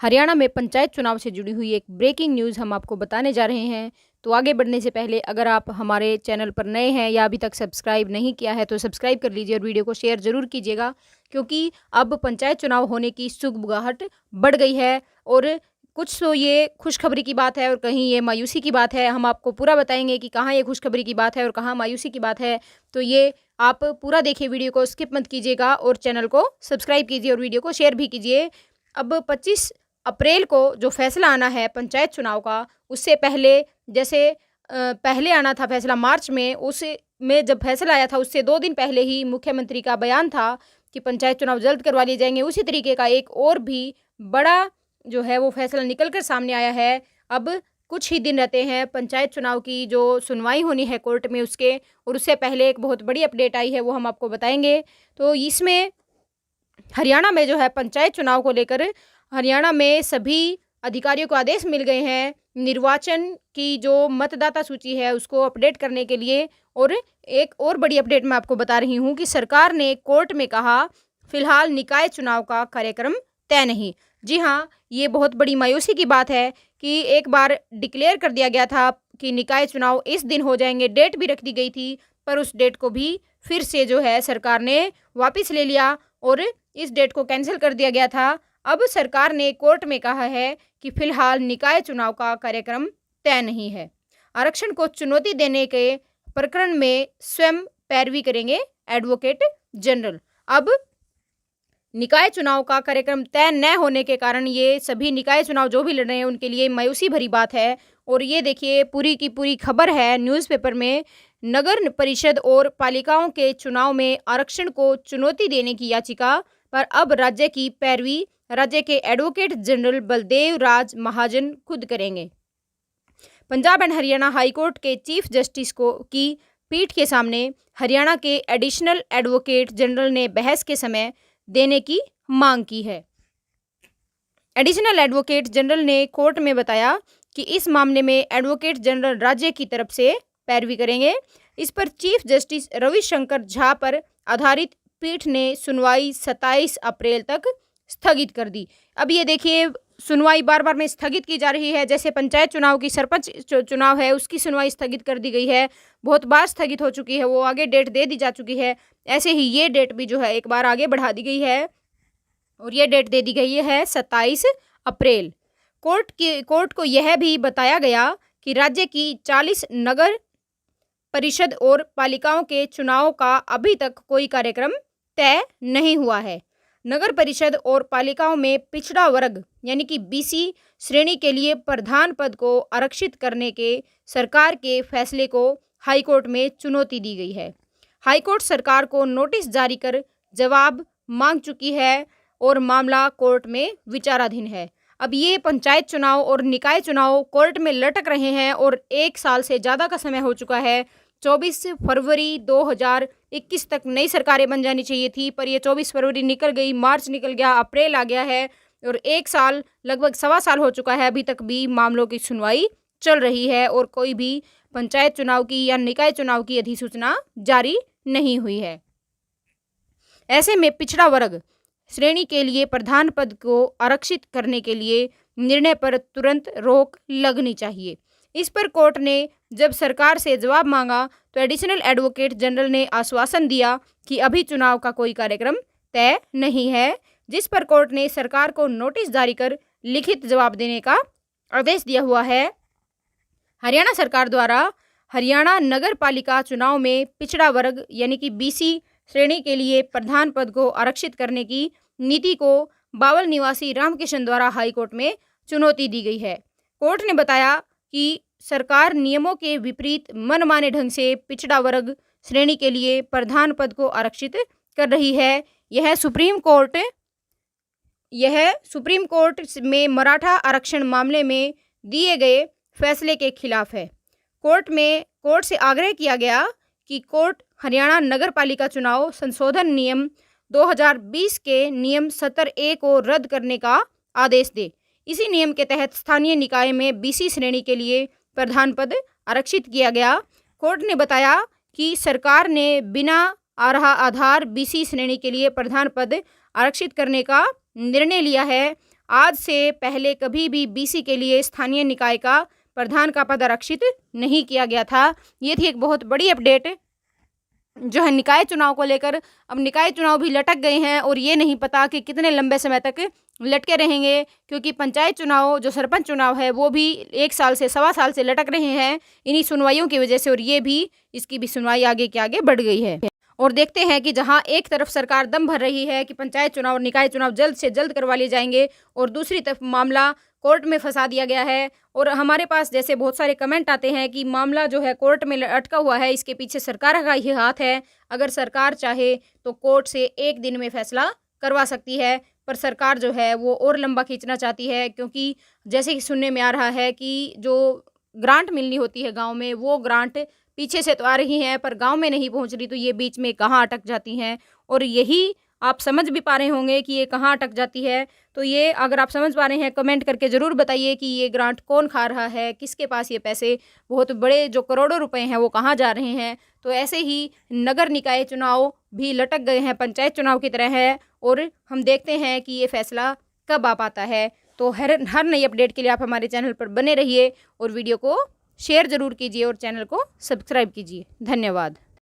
हरियाणा में पंचायत चुनाव से जुड़ी हुई एक ब्रेकिंग न्यूज़ हम आपको बताने जा रहे हैं। तो आगे बढ़ने से पहले अगर आप हमारे चैनल पर नए हैं या अभी तक सब्सक्राइब नहीं किया है तो सब्सक्राइब कर लीजिए और वीडियो को शेयर ज़रूर कीजिएगा, क्योंकि अब पंचायत चुनाव होने की सुगबुगाहट बढ़ गई है। और कुछ तो ये खुशखबरी की बात है और कहीं ये मायूसी की बात है। हम आपको पूरा बताएंगे कि कहाँ ये खुशखबरी की बात है और कहाँ मायूसी की बात है। तो ये आप पूरा देखिए, वीडियो को स्किप मत कीजिएगा और चैनल को सब्सक्राइब कीजिए और वीडियो को शेयर भी कीजिए। अब 25 अप्रैल को जो फैसला आना है पंचायत चुनाव का, उससे पहले जैसे पहले आना था फैसला मार्च में, उस में जब फैसला आया था उससे 2 दिन पहले ही मुख्यमंत्री का बयान था कि पंचायत चुनाव जल्द करवा लिए जाएंगे। उसी तरीके का एक और भी बड़ा जो है वो फैसला निकल कर सामने आया है। अब कुछ ही दिन रहते हैं पंचायत चुनाव की जो सुनवाई होनी है कोर्ट में उसके, और उससे पहले एक बहुत बड़ी अपडेट आई है, वो हम आपको बताएंगे। तो इसमें हरियाणा में जो है पंचायत चुनाव को लेकर हरियाणा में सभी अधिकारियों को आदेश मिल गए हैं निर्वाचन की जो मतदाता सूची है उसको अपडेट करने के लिए। और एक और बड़ी अपडेट मैं आपको बता रही हूँ कि सरकार ने कोर्ट में कहा फिलहाल निकाय चुनाव का कार्यक्रम तय नहीं। जी हाँ, ये बहुत बड़ी मायूसी की बात है कि एक बार डिक्लेयर कर दिया गया था कि निकाय चुनाव इस दिन हो जाएंगे, डेट भी रख दी गई थी, पर उस डेट को भी फिर से जो है सरकार ने वापस ले लिया और इस डेट को कैंसिल कर दिया गया था। अब सरकार ने कोर्ट में कहा है कि फिलहाल निकाय चुनाव का कार्यक्रम तय नहीं है। आरक्षण को चुनौती देने के प्रकरण में स्वयं पैरवी करेंगे एडवोकेट जनरल। अब निकाय चुनाव का कार्यक्रम तय न होने के कारण ये सभी निकाय चुनाव जो भी लड़ रहे हैं उनके लिए मायूसी भरी बात है। और ये देखिए पूरी की पूरी खबर है न्यूज़पेपर में। नगर परिषद और पालिकाओं के चुनाव में आरक्षण को चुनौती देने की याचिका पर अब राज्य की पैरवी राज्य के एडवोकेट जनरल बलदेव राज महाजन खुद करेंगे। पंजाब एंड हरियाणा हाईकोर्ट के चीफ जस्टिस को की पीठ के सामने हरियाणा के एडिशनल एडवोकेट जनरल ने बहस के समय देने की मांग की है। एडिशनल एडवोकेट जनरल ने कोर्ट में बताया कि इस मामले में एडवोकेट जनरल राज्य की तरफ से पैरवी करेंगे। इस पर चीफ जस्टिस रविशंकर झा पर आधारित पीठ ने सुनवाई 27 अप्रैल तक स्थगित कर दी। अब ये देखिए सुनवाई बार बार में स्थगित की जा रही है। जैसे पंचायत चुनाव की सरपंच चुनाव है उसकी सुनवाई स्थगित कर दी गई है, बहुत बार स्थगित हो चुकी है, वो आगे डेट दे दी जा चुकी है। ऐसे ही ये डेट भी जो है एक बार आगे बढ़ा दी गई है और ये डेट दे दी गई है 27 अप्रैल। कोर्ट को यह भी बताया गया कि राज्य की 40 नगर परिषद और पालिकाओं के चुनाव का अभी तक कोई कार्यक्रम तय नहीं हुआ है। नगर परिषद और पालिकाओं में पिछड़ा वर्ग यानी कि बीसी श्रेणी के लिए प्रधान पद को आरक्षित करने के सरकार के फैसले को हाईकोर्ट में चुनौती दी गई है। हाईकोर्ट सरकार को नोटिस जारी कर जवाब मांग चुकी है और मामला कोर्ट में विचाराधीन है। अब ये पंचायत चुनाव और निकाय चुनाव कोर्ट में लटक रहे हैं और 1 साल से ज़्यादा का समय हो चुका है। 24 फरवरी 2021 तक नई सरकारें बन जानी चाहिए थी, पर ये 24 फरवरी निकल गई, मार्च निकल गया, अप्रैल आ गया है और 1 साल लगभग 1.25 साल हो चुका है। अभी तक भी मामलों की सुनवाई चल रही है और कोई भी पंचायत चुनाव की या निकाय चुनाव की अधिसूचना जारी नहीं हुई है। ऐसे में पिछड़ा वर्ग श्रेणी के लिए प्रधान पद को आरक्षित करने के लिए निर्णय पर तुरंत रोक लगनी चाहिए। इस पर कोर्ट ने जब सरकार से जवाब मांगा तो एडिशनल एडवोकेट जनरल ने आश्वासन दिया कि अभी चुनाव का कोई कार्यक्रम तय नहीं है, जिस पर कोर्ट ने सरकार को नोटिस जारी कर लिखित जवाब देने का आदेश दिया हुआ है। हरियाणा सरकार द्वारा हरियाणा नगर पालिका चुनाव में पिछड़ा वर्ग यानी कि बीसी श्रेणी के लिए प्रधान पद को आरक्षित करने की नीति को बावल निवासी रामकिशन द्वारा हाईकोर्ट में चुनौती दी गई है। कोर्ट ने बताया कि सरकार नियमों के विपरीत मनमाने ढंग से पिछड़ा वर्ग श्रेणी के लिए प्रधान पद को आरक्षित कर रही है। यह सुप्रीम कोर्ट में मराठा आरक्षण मामले में दिए गए फैसले के खिलाफ है। कोर्ट से आग्रह किया गया कि कोर्ट हरियाणा नगर पालिका चुनाव संशोधन नियम 2020 के नियम 70A को रद्द करने का आदेश दे। इसी नियम के तहत स्थानीय निकाय में बीसी श्रेणी के लिए प्रधान पद आरक्षित किया गया। कोर्ट ने बताया कि सरकार ने बिना आधार बीसी श्रेणी के लिए प्रधान पद आरक्षित करने का निर्णय लिया है। आज से पहले कभी भी बीसी के लिए स्थानीय निकाय का प्रधान का पद आरक्षित नहीं किया गया था। ये थी एक बहुत बड़ी अपडेट जो है निकाय चुनाव को लेकर। अब निकाय चुनाव भी लटक गए हैं और ये नहीं पता कि कितने लंबे समय तक लटके रहेंगे, क्योंकि पंचायत चुनाव जो सरपंच चुनाव है वो भी 1 साल से 1.25 साल से लटक रहे हैं इन्हीं सुनवाइयों की वजह से, और ये भी इसकी भी सुनवाई आगे के आगे बढ़ गई है। और देखते हैं कि जहां एक तरफ सरकार दम भर रही है कि पंचायत चुनाव और निकाय चुनाव जल्द से जल्द करवा लिए जाएंगे, और दूसरी तरफ मामला कोर्ट में फंसा दिया गया है। और हमारे पास जैसे बहुत सारे कमेंट आते हैं कि मामला जो है कोर्ट में अटका हुआ है, इसके पीछे सरकार का ही हाथ है। अगर सरकार चाहे तो कोर्ट से 1 दिन में फैसला करवा सकती है, पर सरकार जो है वो और लंबा खींचना चाहती है, क्योंकि जैसे कि सुनने में आ रहा है कि जो ग्रांट मिलनी होती है गांव में, वो ग्रांट पीछे से तो आ रही हैं पर गांव में नहीं पहुंच रही, तो ये बीच में कहाँ अटक जाती हैं। और यही आप समझ भी पा रहे होंगे कि ये कहाँ अटक जाती है। तो ये अगर आप समझ पा रहे हैं कमेंट करके ज़रूर बताइए कि ये ग्रांट कौन खा रहा है, किसके पास ये पैसे बहुत बड़े जो करोड़ों रुपए हैं वो कहाँ जा रहे हैं। तो ऐसे ही नगर निकाय चुनाव भी लटक गए हैं, पंचायत चुनाव की तरह है, और हम देखते हैं कि ये फैसला कब आ पाता है। तो हर नई अपडेट के लिए आप हमारे चैनल पर बने रहिए और वीडियो को शेयर ज़रूर कीजिए और चैनल को सब्सक्राइब कीजिए। धन्यवाद।